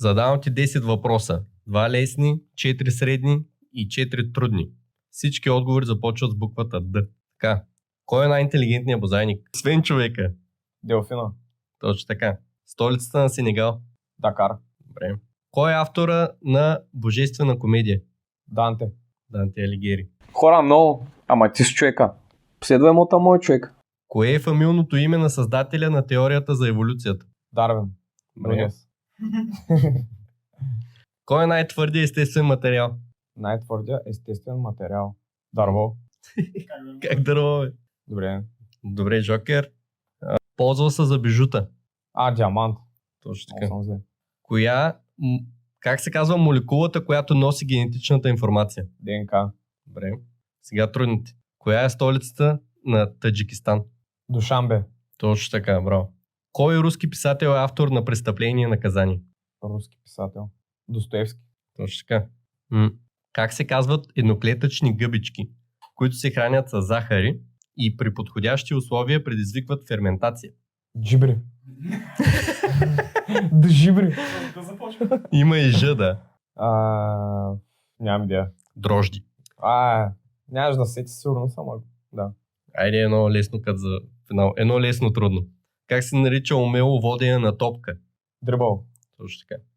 Задавам ти 10 въпроса. 2 лесни, 4 средни и 4 трудни. Всички отговори започват с буквата Д. Така. Кой е най-интелигентният бозайник? Свен човека. Делфина. Точно така. Столицата на Сенегал. Дакар. Добре. Кой е автора на Божествена комедия? Данте. Данте Алигиери. Хора много. Ама ти си човека. Следва емота мой човек. Кое е фамилното име на създателя на теорията за еволюцията? Дарвин. Добре. Кой е най-твърдият естествен материал? Най-твърдия естествен материал. Дърво. Как дърво, бе? Добре. Добре, Жокер. Ползва се за бижута. Диамант. Точно Много така. съм зле. Как се казва молекулата, която носи генетичната информация? ДНК. Добре. Сега трудните. Коя е столицата на Таджикистан? Душанбе. Точно така, браво. Кой руски писател е автор на Престъпление и наказание? Руски писател. Достоевски. Точно така. Как се казват едноклетъчни гъбички, които се хранят с захари и при подходящи условия предизвикват ферментация? Джибри. Джибри. Има и Ж, да. Нямам идея. Дрожди. Нямаш да сети сигурно само. Да. Айде едно лесно кът за финал. Едно лесно трудно. Как се нарича умело водене на топка? Дрибъл. Точно така.